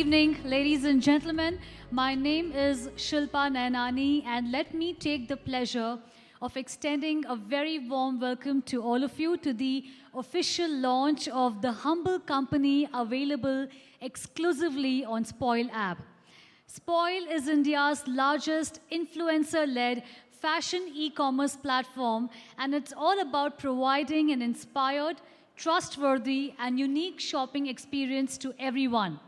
evening, ladies and gentlemen. My name is Shilpa Nainani, and let me take the pleasure of extending a very warm welcome to all of you to the official launch of the Humbl Company, available exclusively on Spoil app. Spoil is India's largest influencer-led fashion e-commerce platform, and it's all about providing an inspired, trustworthy, and unique shopping experience to everyone.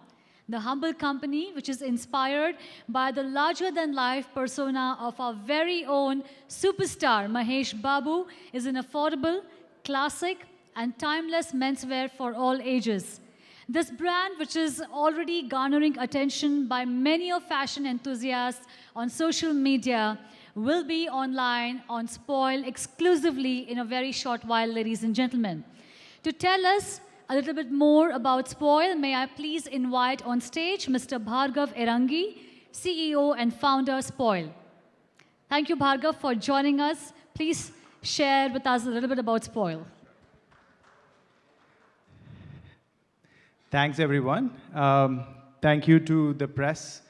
The Humbl Company, which is inspired by the larger-than-life persona of our very own superstar Mahesh Babu, is an affordable, classic, and timeless menswear for all ages. This brand, which is already garnering attention by many of fashion enthusiasts on social media, will be online on Spoil exclusively in a very short while, ladies and gentlemen. To tell us a little bit more about Spoil, may I please invite on stage Mr. Bhargav Erangi, CEO and founder Spoil. Thank you, Bhargav, for joining us. Please share with us a little bit about Spoil. Thanks, everyone. Thank you to the press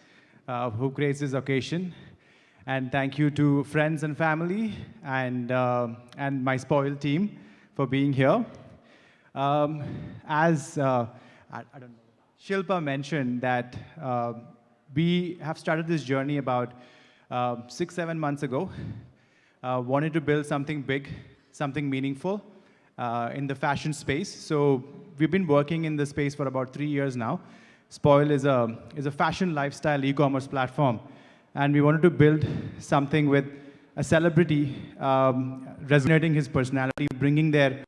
who creates this occasion. And thank you to friends and family and my Spoil team for being here. As Shilpa mentioned, that we have started this journey about 6-7 months ago. Wanted to build something big, something meaningful in the fashion space. So we've been working in this space for about 3 years now. Spoil is a fashion lifestyle e-commerce platform. And we wanted to build something with a celebrity resonating his personality, bringing their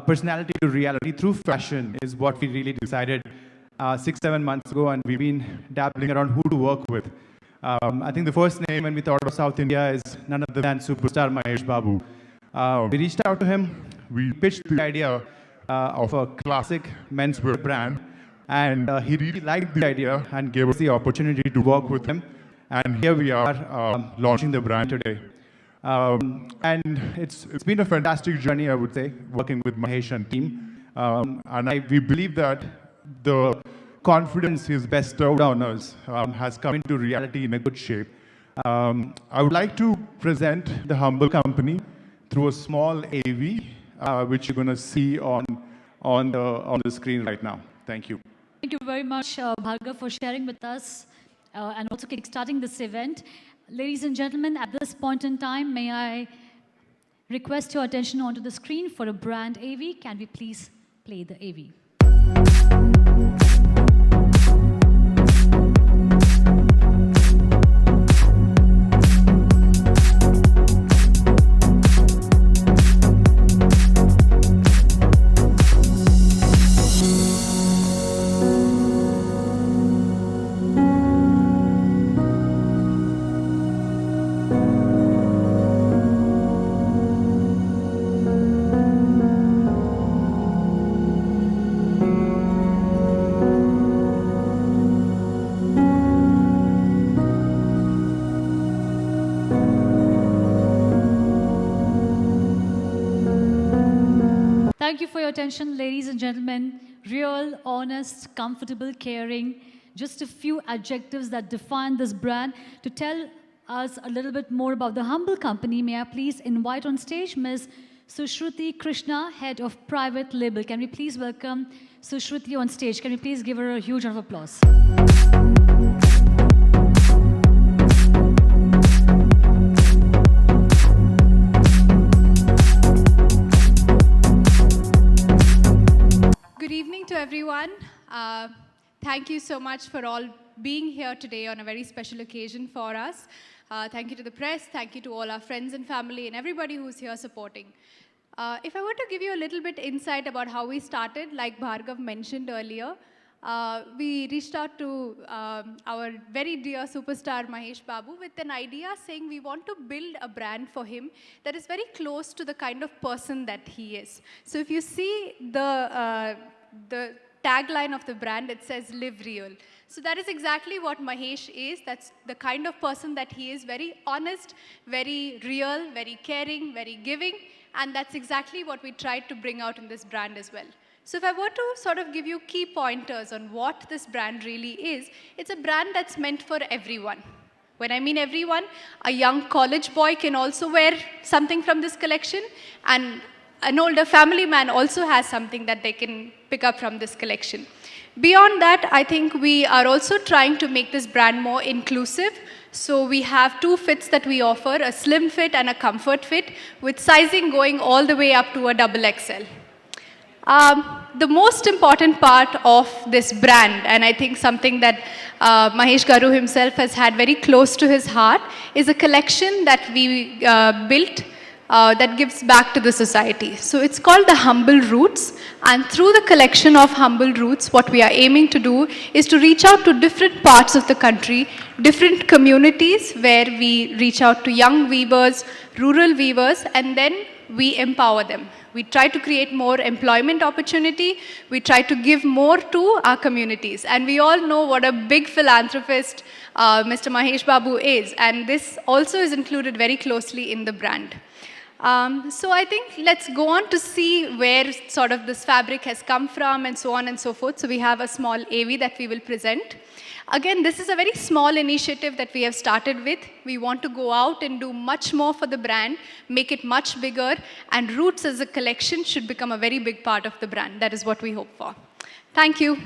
personality to reality through fashion is what we really decided 6-7 months ago, and we've been dabbling around who to work with. I think the first name when we thought of South India is none other than superstar Mahesh Babu. We reached out to him, we pitched the idea of a classic menswear brand, and he really liked the idea and gave us the opportunity to work with him. And here we are launching the brand today. And it's been a fantastic journey, I would say, working with Mahesh and team. We believe that the confidence he's bestowed on us has come into reality in a good shape. I would like to present the Humbl Company through a small AV, which you're going to see on the screen right now. Thank you. Thank you very much, Bhargav, for sharing with us and also kickstarting this event. Ladies and gentlemen, at this point in time, may I request your attention onto the screen for a brand AV. Can we please play the AV? Thank you for your attention, ladies and gentlemen. Real, honest, comfortable, caring. Just a few adjectives that define this brand. To tell us a little bit more about the Humbl Company, may I please invite on stage Ms. Sushruti Krishna, Head of Private Label. Can we please welcome Sushruti on stage? Can we please give her a huge round of applause? Good evening to everyone. Thank you so much for all being here today on a very special occasion for us. Thank you to the press, thank you to all our friends and family and everybody who's here supporting. If I were to give you a little bit insight about how we started, like Bhargav mentioned earlier, we reached out to our very dear superstar Mahesh Babu with an idea saying we want to build a brand for him that is very close to the kind of person that he is. So if you see the tagline of the brand, it says live real. So that is exactly what Mahesh is. That's the kind of person that he is, very honest, very real, very caring, very giving, and that's exactly what we tried to bring out in this brand as well. So if I were to sort of give you key pointers on what this brand really is, it's a brand that's meant for everyone. When I mean everyone, a young college boy can also wear something from this collection, and an older family man also has something that they can pick up from this collection. Beyond that, I think we are also trying to make this brand more inclusive. So we have two fits that we offer, a slim fit and a comfort fit, with sizing going all the way up to a double XL. The most important part of this brand, and I think something that Mahesh Garu himself has had very close to his heart, is a collection that we built that gives back to the society. So it's called the Humble Roots, and through the collection of Humble Roots, what we are aiming to do is to reach out to different parts of the country, different communities where we reach out to young weavers, rural weavers, and then we empower them. We try to create more employment opportunity. We try to give more to our communities. And we all know what a big philanthropist Mr. Mahesh Babu is. And this also is included very closely in the brand. So I think let's go on to see where sort of this fabric has come from and so on and so forth. So we have a small AV that we will present. Again, this is a very small initiative that we have started with. We want to go out and do much more for the brand, make it much bigger, and Roots as a collection should become a very big part of the brand. That is what we hope for. Thank you.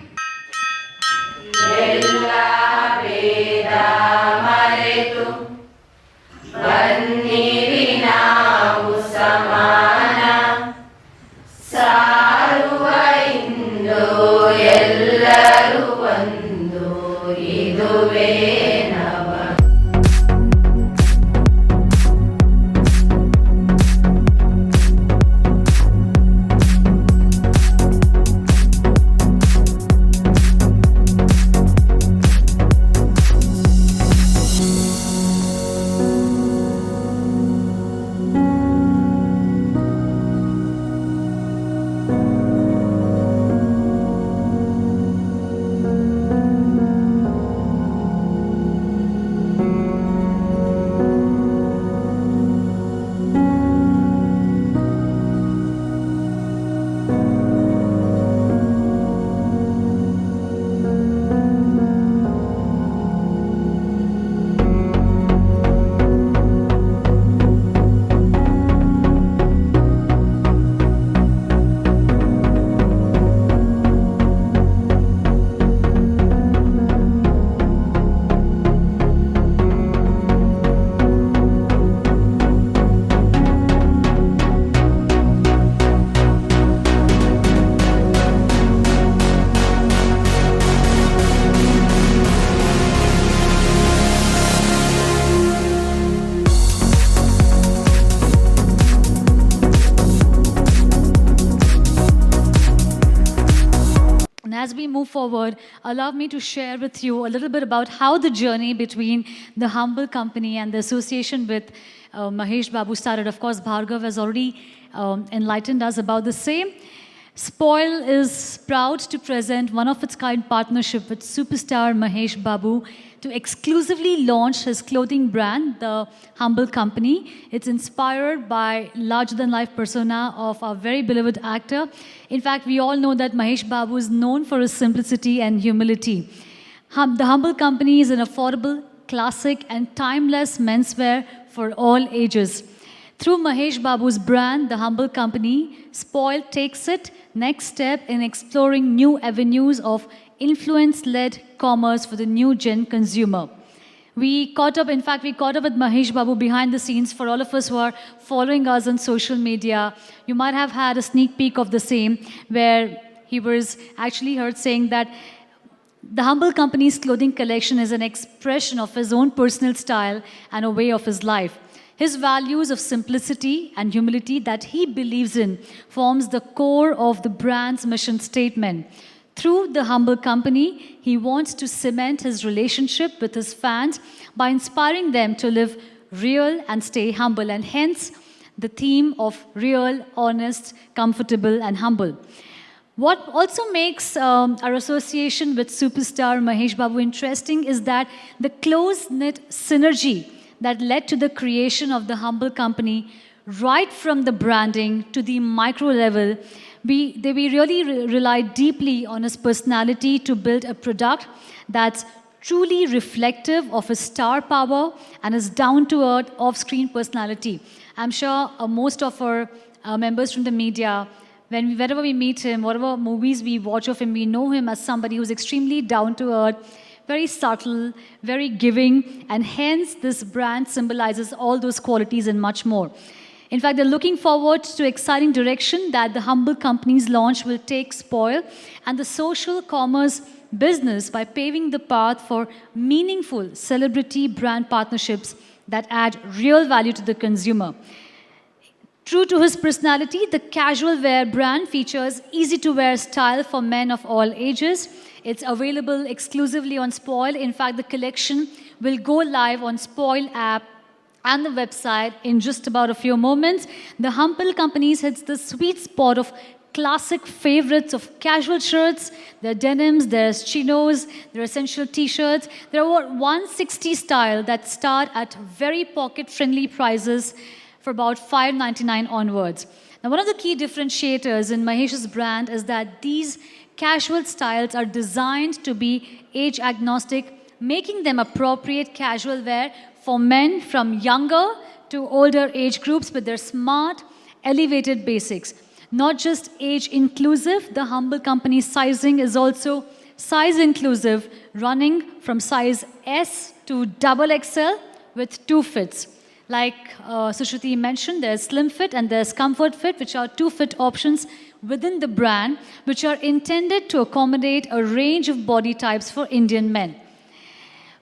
And as we move forward, allow me to share with you a little bit about how the journey between the Humbl Company and the association with Mahesh Babu started. Of course, Bhargav has already enlightened us about the same. Spoil is proud to present one of its kind partnership with superstar Mahesh Babu to exclusively launch his clothing brand, the Humbl Company. It's inspired by larger-than-life persona of our very beloved actor. In fact, we all know that Mahesh Babu is known for his simplicity and humility. The Humbl Company is an affordable, classic, and timeless menswear for all ages. Through Mahesh Babu's brand, the Humbl Company, Spoil takes it next step in exploring new avenues of influence-led commerce for the new gen consumer. We caught up with Mahesh Babu behind the scenes. For all of us who are following us on social media, you might have had a sneak peek of the same, where he was actually heard saying that the Humbl Company's clothing collection is an expression of his own personal style and a way of his life. His values of simplicity and humility that he believes in forms the core of the brand's mission statement. Through the Humbl Company, he wants to cement his relationship with his fans by inspiring them to live real and stay humble, and hence the theme of real, honest, comfortable, and humble. What also makes our association with superstar Mahesh Babu interesting is that the close-knit synergy that led to the creation of the Humbl Company, right from the branding to the micro level, We really relied deeply on his personality to build a product that's truly reflective of his star power and his down-to-earth, off-screen personality. I'm sure most of our members from the media, whenever we meet him, whatever movies we watch of him, we know him as somebody who's extremely down-to-earth, very subtle, very giving, and hence this brand symbolizes all those qualities and much more. In fact, they're looking forward to exciting direction that the Humbl Company's launch will take Spoil and the social commerce business by paving the path for meaningful celebrity brand partnerships that add real value to the consumer. True to his personality, the casual wear brand features easy-to-wear style for men of all ages. It's available exclusively on Spoil. In fact, the collection will go live on Spoil app and the website in just about a few moments. The Humbl Companies hits the sweet spot of classic favorites of casual shirts. There are denims, there's chinos, there are essential t-shirts. There are over 160 styles that start at very pocket-friendly prices for about $5.99 onwards. Now, one of the key differentiators in Mahesh's brand is that these casual styles are designed to be age agnostic, making them appropriate casual wear for men from younger to older age groups with their smart, elevated basics. Not just age inclusive, the Humbl Company's sizing is also size inclusive, running from size S to XXL with 2 fits. Like Sushruti mentioned, there's Slim Fit and there's Comfort Fit, which are 2 fit options within the brand, which are intended to accommodate a range of body types for Indian men.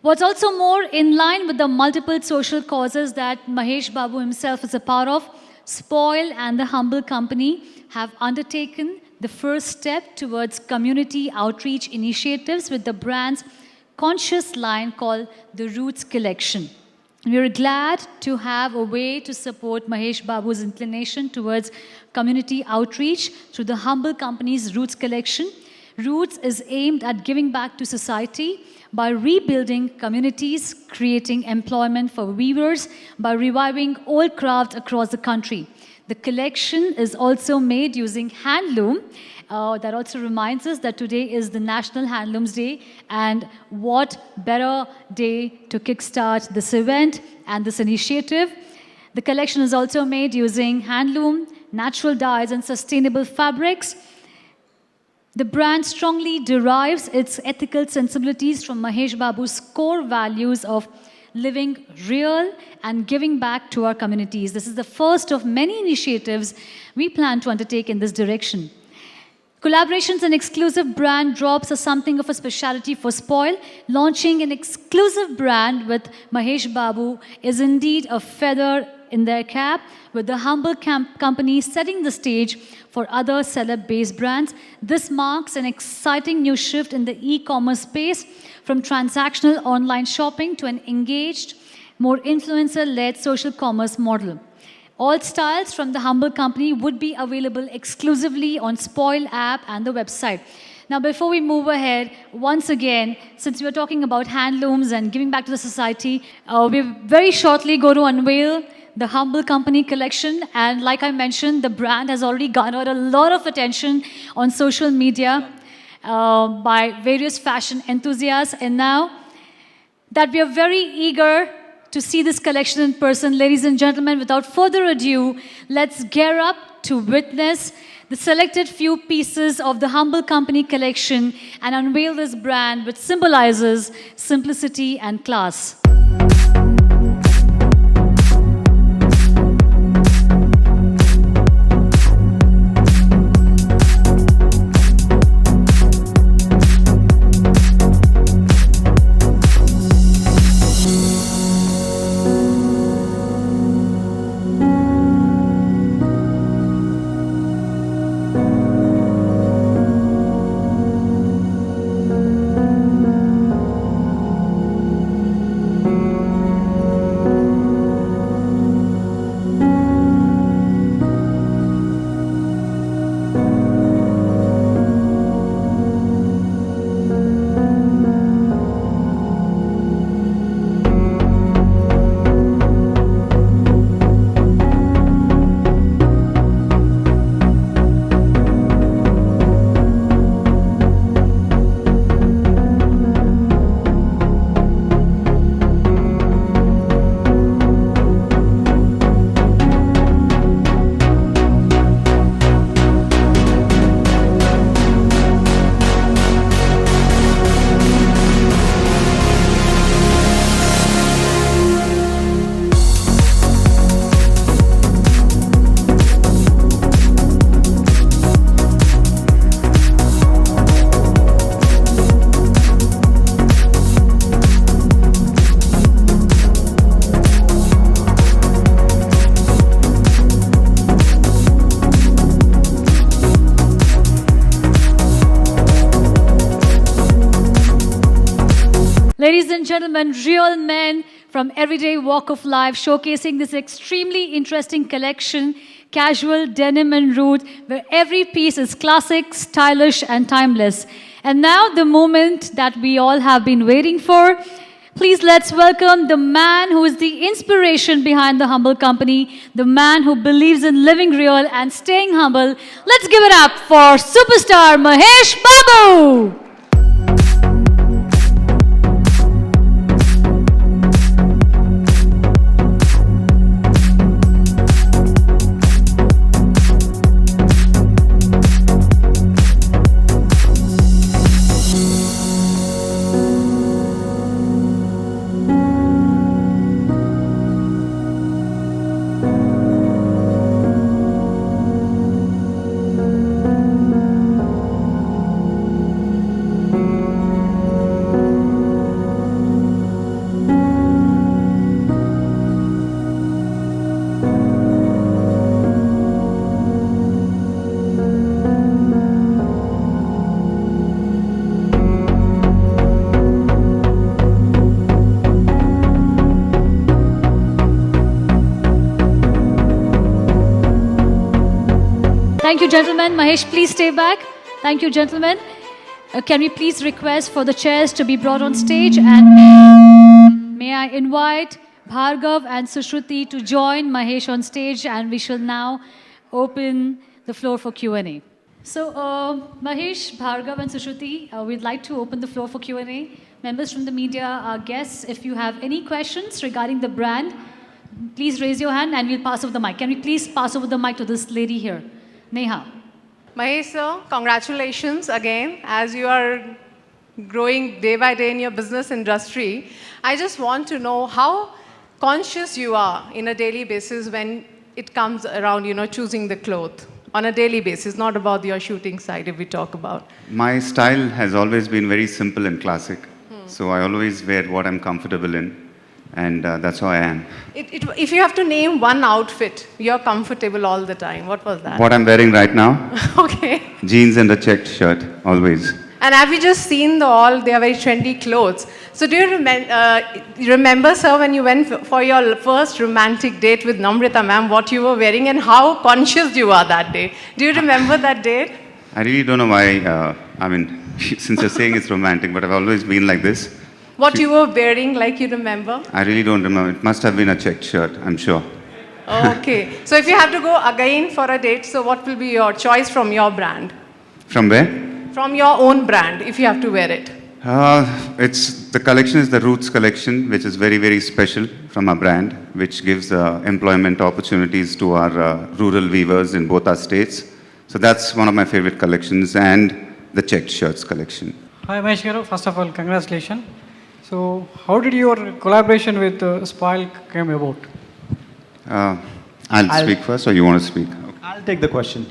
What's also more in line with the multiple social causes that Mahesh Babu himself is a part of, Spoil and the Humbl Company have undertaken the first step towards community outreach initiatives with the brand's conscious line called the Roots Collection. We are glad to have a way to support Mahesh Babu's inclination towards community outreach through the Humbl Company's Roots Collection. Roots is aimed at giving back to society by rebuilding communities, creating employment for weavers, by reviving old crafts across the country. The collection is also made using handloom. That also reminds us that today is the National Handlooms Day, and what better day to kickstart this event and this initiative. The collection is also made using handloom, natural dyes, and sustainable fabrics. The brand strongly derives its ethical sensibilities from Mahesh Babu's core values of living real and giving back to our communities. This is the first of many initiatives we plan to undertake in this direction. Collaborations and exclusive brand drops are something of a specialty for Spoil. Launching an exclusive brand with Mahesh Babu is indeed a feather in their cap, with the Humbl Company setting the stage for other celeb-based brands. This marks an exciting new shift in the e-commerce space, from transactional online shopping to an engaged, more influencer-led social commerce model. All styles from the Humbl Company would be available exclusively on Spoil app and the website. Now, before we move ahead, once again, since we're talking about handlooms and giving back to the society, we're very shortly going to unveil the Humbl Company collection. And like I mentioned, the brand has already garnered a lot of attention on social media by various fashion enthusiasts. And now that we are very eager to see this collection in person, ladies and gentlemen, without further ado, let's gear up to witness the selected few pieces of the Humbl Company collection and unveil this brand, which symbolizes simplicity and class. Ladies and gentlemen, real men from everyday walk of life showcasing this extremely interesting collection, casual denim and root, where every piece is classic, stylish, and timeless. And now the moment that we all have been waiting for. Please let's welcome the man who is the inspiration behind the Humbl Company, the man who believes in living real and staying humble. Let's give it up for superstar Mahesh Babu. Thank you, gentlemen. Mahesh, please stay back. Thank you, gentlemen. Can we please request for the chairs to be brought on stage? And may I invite Bhargav and Sushruti to join Mahesh on stage, and we shall now open the floor for Q&A. So, Mahesh, Bhargav, and Sushruti, we'd like to open the floor for Q&A. Members from the media, our guests, if you have any questions regarding the brand, please raise your hand and we'll pass over the mic. Can we please pass over the mic to this lady here? Neha. Mahesh sir, congratulations again as you are growing day by day in your business industry. I just want to know how conscious you are in a daily basis when it comes around, choosing the clothes on a daily basis, not about your shooting side if we talk about. My style has always been very simple and classic. So I always wear what I'm comfortable in. And that's how I am. If you have to name one outfit, you're comfortable all the time, what was that? What I'm wearing right now? Okay. Jeans and a checked shirt, always. And have you just seen they are very trendy clothes. So do you remember, sir, when you went for your first romantic date with Namrita ma'am, what you were wearing and how conscious you are that day? Do you remember that date? I really don't know why, since you're saying it's romantic, but I've always been like this. What you were wearing, like you remember? I really don't remember. It must have been a checked shirt, I'm sure. Okay. So if you have to go again for a date, so what will be your choice from your brand? From where? From your own brand, if you have to wear it. The collection is the Roots collection, which is very, very special from our brand, which gives employment opportunities to our rural weavers in both our states. So that's one of my favorite collections, and the checked shirts collection. Hi Mahesh Garu, first of all, congratulations. So, how did your collaboration with Spoil came about? I'll speak first, or you want to speak? Okay. I'll take the question.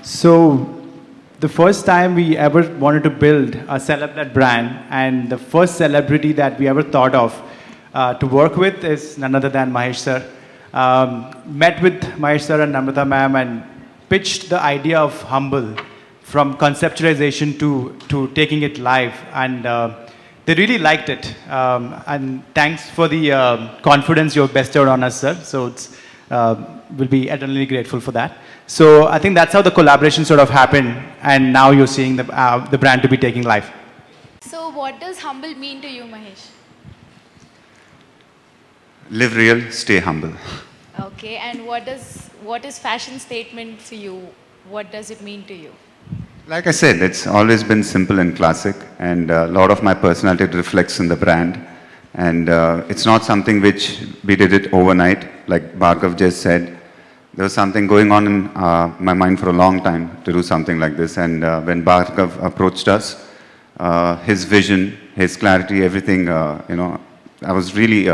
So, the first time we ever wanted to build a celeb-led brand, and the first celebrity that we ever thought of to work with is none other than Mahesh sir. Met with Mahesh sir and Namrata ma'am and pitched the idea of Humbl from conceptualization to taking it live. And they really liked it. And thanks for the confidence you bestowed on us, sir. So we'll be eternally grateful for that. So I think that's how the collaboration sort of happened. And now you're seeing the brand to be taking life. So what does humble mean to you, Mahesh? Live real, stay humble. Okay, and what is fashion statement for you? What does it mean to you? Like I said, it's always been simple and classic, and a lot of my personality reflects in the brand. And it's not something which we did it overnight, like Bhargav just said. There was something going on in my mind for a long time to do something like this. And when Bhargav approached us, his vision, his clarity, everything, I was really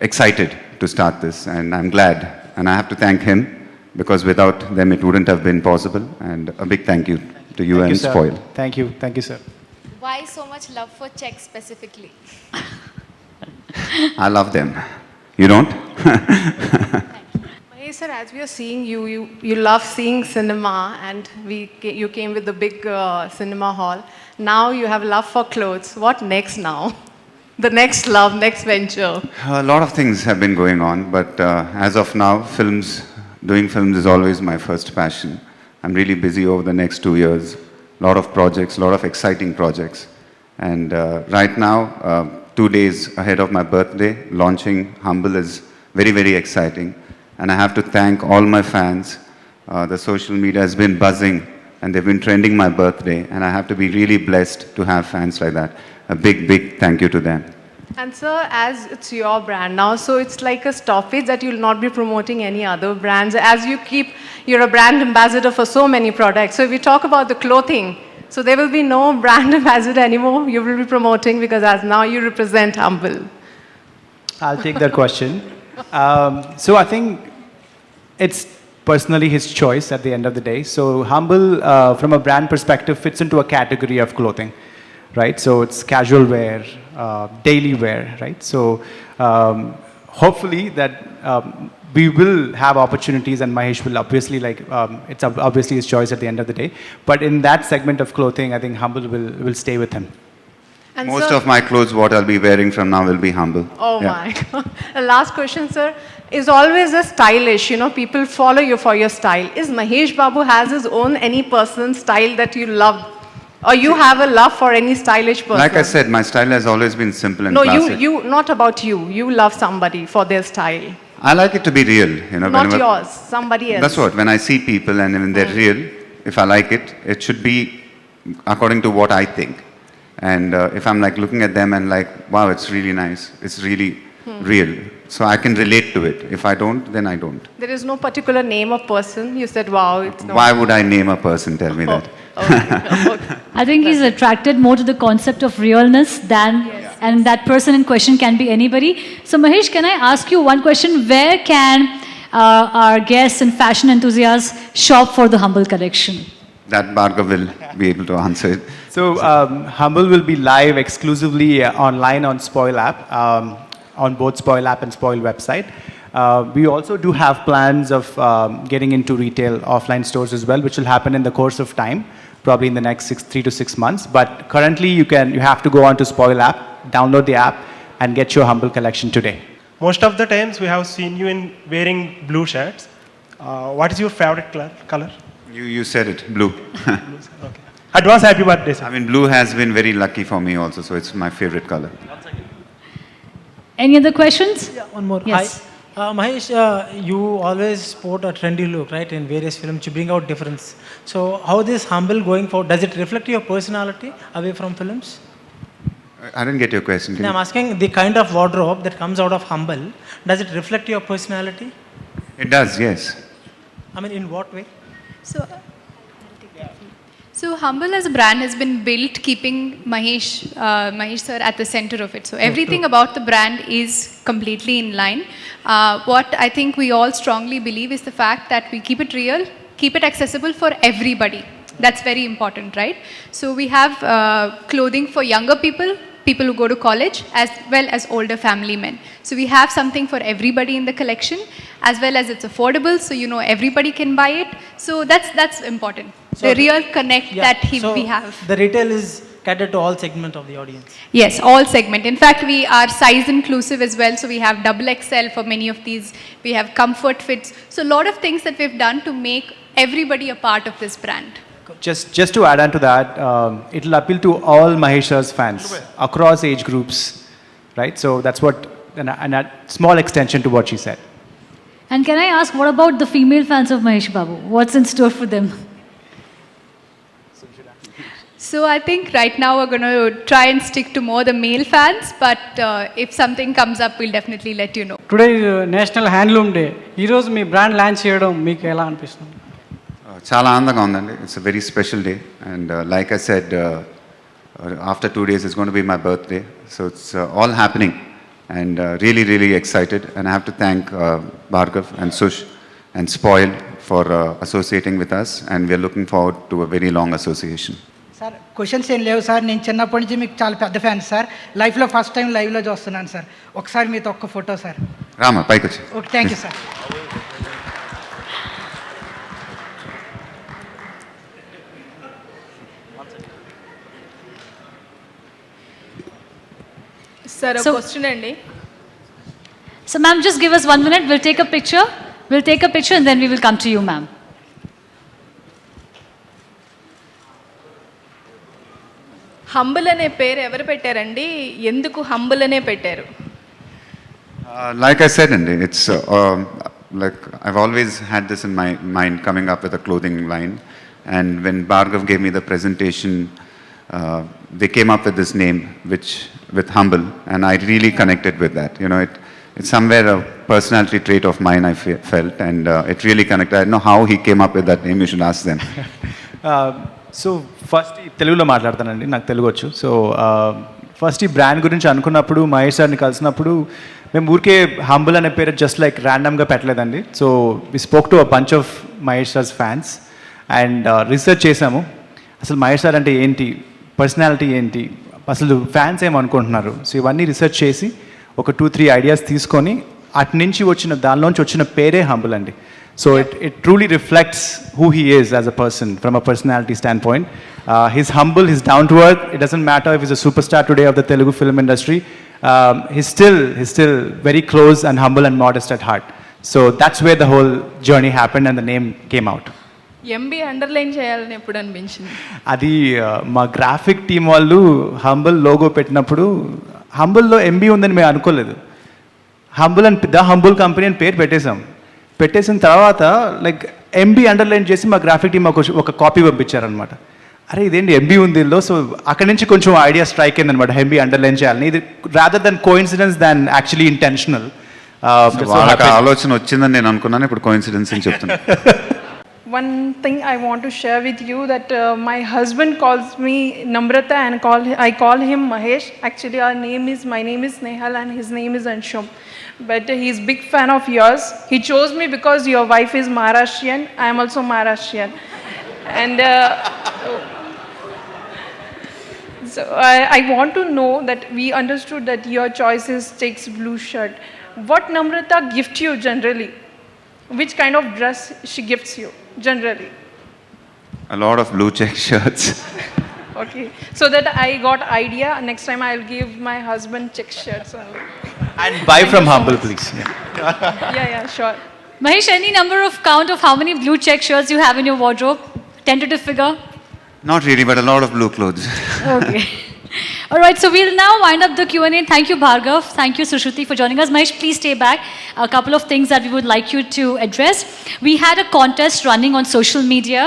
excited to start this, and I'm glad. And I have to thank him, because without them it wouldn't have been possible. And a big thank you to you and Spoil. Thank you, sir. Why so much love for checks specifically? I love them. You don't? Mahesh sir, as we are seeing you, you love seeing cinema, and you came with the big cinema hall. Now you have love for clothes. What next now? The next love, next venture. A lot of things have been going on, but as of now, doing films is always my first passion. I'm really busy over the next 2 years. A lot of projects, a lot of exciting projects. And right now, 2 days ahead of my birthday, launching Humbl is very, very exciting. And I have to thank all my fans. The social media has been buzzing, and they've been trending my birthday. And I have to be really blessed to have fans like that. A big, big thank you to them. And sir, as it's your brand now, so it's like a stoppage that you'll not be promoting any other brands. As you're a brand ambassador for so many products. So if we talk about the clothing, so there will be no brand ambassador anymore. You will be promoting because as now you represent Humbl. I'll take that question. So I think it's personally his choice at the end of the day. So Humbl, from a brand perspective, fits into a category of clothing, right? So it's casual wear, daily wear, right? So hopefully that we will have opportunities, and Mahesh will obviously it's obviously his choice at the end of the day. But in that segment of clothing, I think Humbl will stay with him. And Most sir, of my clothes, what I'll be wearing from now will be Humbl. oh Yeah. my God. The last question, sir, is always a stylish, people follow you for your style. Is Mahesh Babu has his own any personal style that you love? Or you have a love for any stylish person? Like I said, my style has always been simple and no, classic. you, not about you. You love somebody for their style. I like it to be real. Not whenever- yours, somebody else. That's what, when I see people and when they're real, if I like it, it should be according to what I think. And if I'm like looking at them and like, wow, it's really nice, it's really real. So I can relate to it. If I don't, then I don't. There is no particular name of person. You said, wow, it's not. Why would I name a person? Tell me that. Okay. I think he's attracted more to the concept of realness than, and that person in question can be anybody. So Mahesh, can I ask you one question? Where can our guests and fashion enthusiasts shop for the Humbl collection? That Bhargav will be able to answer it. So Humbl will be live exclusively online on Spoil app, on both Spoil app and Spoil website. We also do have plans of getting into retail offline stores as well, which will happen in the course of time, probably in the next 3 to 6 months. But currently, you have to go onto Spoil app, download the app, and get your Humbl collection today. Most of the times we have seen you in wearing blue shirts. What is your favorite color? You said it, blue. Okay. Advance happy birthday, sir. I mean, blue has been very lucky for me also, so it's my favorite color. Any other questions? Yeah, one more. Yes. Hi. Mahesh, you always sport a trendy look, right? In various films, you bring out difference. So how this Humbl going forward, does it reflect your personality away from films? I didn't get your question. Can No, I'm you- asking the kind of wardrobe that comes out of Humbl, does it reflect your personality? It does, yes. I mean, in what way? So Humbl as a brand has been built keeping Mahesh sir at the center of it. So everything about the brand is completely in line. What I think we all strongly believe is the fact that we keep it real, keep it accessible for everybody. That's very important, right? So we have clothing for younger people, people who go to college, as well as older family men. So we have something for everybody in the collection, as well as it's affordable, so everybody can buy it. So that's important. So the real connect that so we have. the retail is catered to all segment of the audience. Yes, all segment. In fact, we are size inclusive as well. So we have XXL for many of these. We have comfort fits. So a lot of things that we've done to make everybody a part of this brand. Just to add on to that, it'll appeal to all Mahesh sir's fans across age groups, right? So that's what, and a small extension to what she said. And can I ask, what about the female fans of Mahesh Babu? What's in store for them? So I think right now we're going to try and stick to more the male fans, but if something comes up, we'll definitely let you know. Today national handloom day. ఈరోజు మీ brand launch చేయడం మీకు ఎలా అనిపిస్తుంది? చాలా ఆనందంగా ఉందండి. It's a very special day. And like I said, after 2 days is going to be my birthday. So it's all happening. And really, really excited. And I have to thank Bhargav and Sush and Spoil for associating with us. And we are looking forward to a very long association. Sir questions ఏం లేవు sir. నేను చిన్నప్పటి నుంచి మీకు చాలా పెద్ద fan sir. లైఫ్లో first time లైవ్లో చూస్తున్నాను సార్. ఒకసారి మీతో ఒక్క ఫోటో సార్. రామా పైకి వచ్చి. Okay, thank you sir. Sir So- question అండి. So, ma'am, just give us 1 minute. We'll take a picture. We'll take a picture and then we will come to you, ma'am. Humble అనే పేరు ఎవరు పెట్టారండి? ఎందుకు humble అనే పెట్టారు? Like I said, Andy, it's like I've always had this in my mind coming up with a clothing line. And when Bhargav gave me the presentation, they came up with this name, which with Humble, and I really connected with that. You know, it's somewhere a personality trait of mine, I felt, and it really connected. I don't know how he came up with that name. You should ask them. So first తెలుగులో మాట్లాడతానండి, నాకు తెలుగు వచ్చు. So first ఈ brand గురించి అనుకున్నప్పుడు మహేష్ సార్ని కలిసినప్పుడు మేము ఊరికే హంబుల్ అనే పేరు జస్ట్ లైక్ ర్యాండమ్గా పెట్టలేదండి. So we spoke to a bunch of Mahesh sirs fans and research చేసాము. అసలు మహేష్ సార్ అంటే ఏంటి, పర్సనాలిటీ ఏంటి, అసలు ఫ్యాన్స్ ఏమనుకుంటున్నారు. సో ఇవన్నీ రీసెర్చ్ చేసి ఒక 2-3 ఐడియాస్ తీసుకొని అటు నుంచి వచ్చిన దానిలోంచి వచ్చిన పేరే హంబుల్ అండి. So it truly reflects who he is as a person from a personality standpoint. He's humble, he's down to earth. It doesn't matter if he's a superstar today of the Telugu film industry. He's still very close and humble and modest at heart. So that's where the whole journey happened and the name came out. MB underline చేయాలని ఎప్పుడు అనిపించింది? అది మా graphic team వాళ్ళు humble logo పెట్టినప్పుడు హంబుల్లో MB ఉందని మేము అనుకోలేదు. హంబుల్ అని ద హంబుల్ కంపెనీ అని పేరు పెట్టేసిన తర్వాత లైక్ ఎంబీ అండర్లైన్ చేసి మా గ్రాఫిక్ టీమ్ ఒక కాపీ పంపించారనమాట. అరే ఇదేంటి ఎంబీ ఉంది ఇందులో. సో అక్కడి నుంచి కొంచెం ఐడియా స్ట్రైక్ అయిందనమాట ఎంబీ అండర్లైన్ చేయాలని. ఇది రాదర్ దెన్ కోఇన్సిడెన్స్ దాన్ యాక్చువల్లీ ఇంటెన్షనల్. వాళ్ళకి ఆలోచన వచ్చిందని నేను అనుకున్నాను, ఇప్పుడు కోఇన్సిడెన్స్ అని చెప్తున్నా. One thing I want to share with you that my husband calls me Namrata and I call him Mahesh. Actually, my name is Nehal and his name is Anshum. But he's big fan of yours. He chose me because your wife is Maharashtrian. I am also Maharashtrian. And so I want to know that we understood that your choice is takes blue shirt. What Namrata gift you generally? Which kind of dress she gifts you generally? A lot of blue check shirts. Okay, so that I got idea. Next time I'll give my husband check shirts only. And buy from Humble, please. Yeah, sure. Mahesh, any number of count of how many blue check shirts you have in your wardrobe? Tentative figure? Not really, but a lot of blue clothes. Okay. All right, so we'll now wind up the Q&A. Thank you, Bhargav. Thank you, Sushruti, for joining us. Mahesh, please stay back. A couple of things that we would like you to address. We had a contest running on social media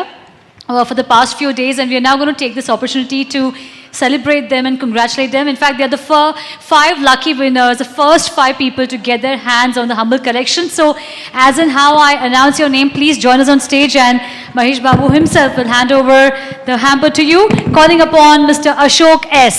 for the past few days, and we are now going to take this opportunity to celebrate them and congratulate them. In fact, they are the 5 lucky winners, the first 5 people to get their hands on the Humbl collection. So, as in how I announce your name, please join us on stage, and Mahesh Babu himself will hand over the hamper to you, calling upon Mr. Ashok S.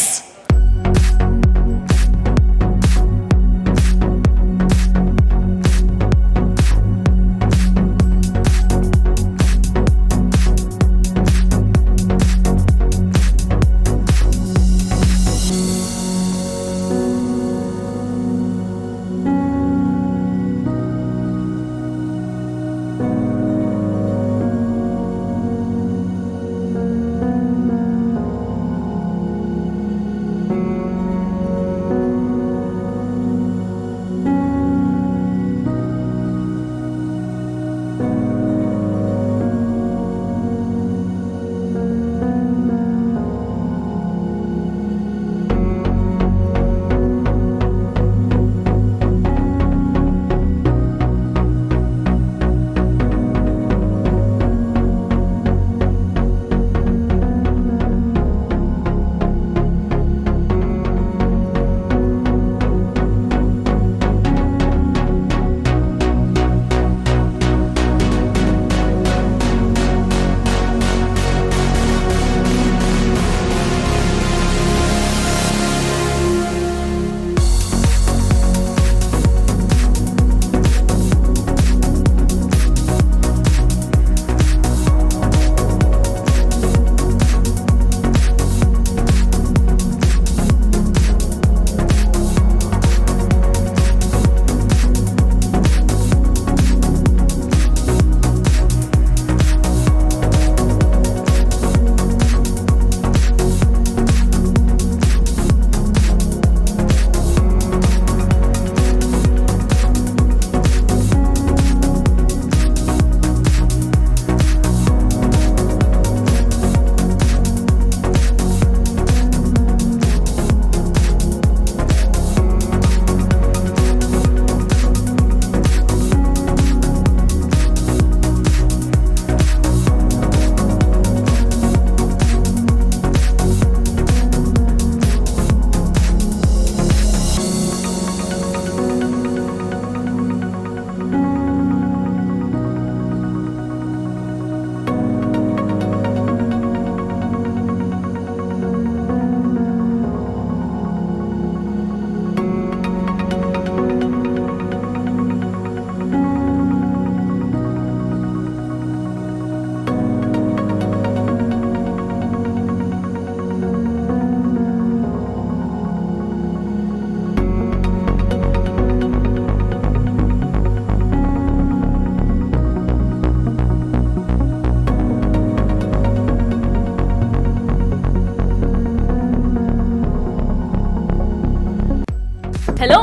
Hello,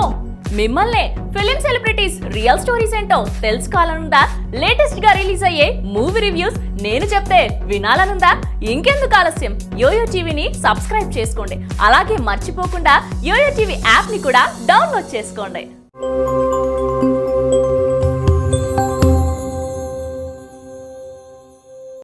మిమ్మల్నే film celebrities real stories ఏంటో తెలుసుకోవాలనుందా? Latest గా release అయ్యే movie reviews నేను చెప్తే వినాలనుందా? ఇంకెందుకు ఆలస్యం, yo-yo టీవీని subscribe చేసుకోండి. అలాగే మర్చిపోకుండా యోయో టీవీ యాప్ ని కూడా డౌన్లోడ్ చేసుకోండి.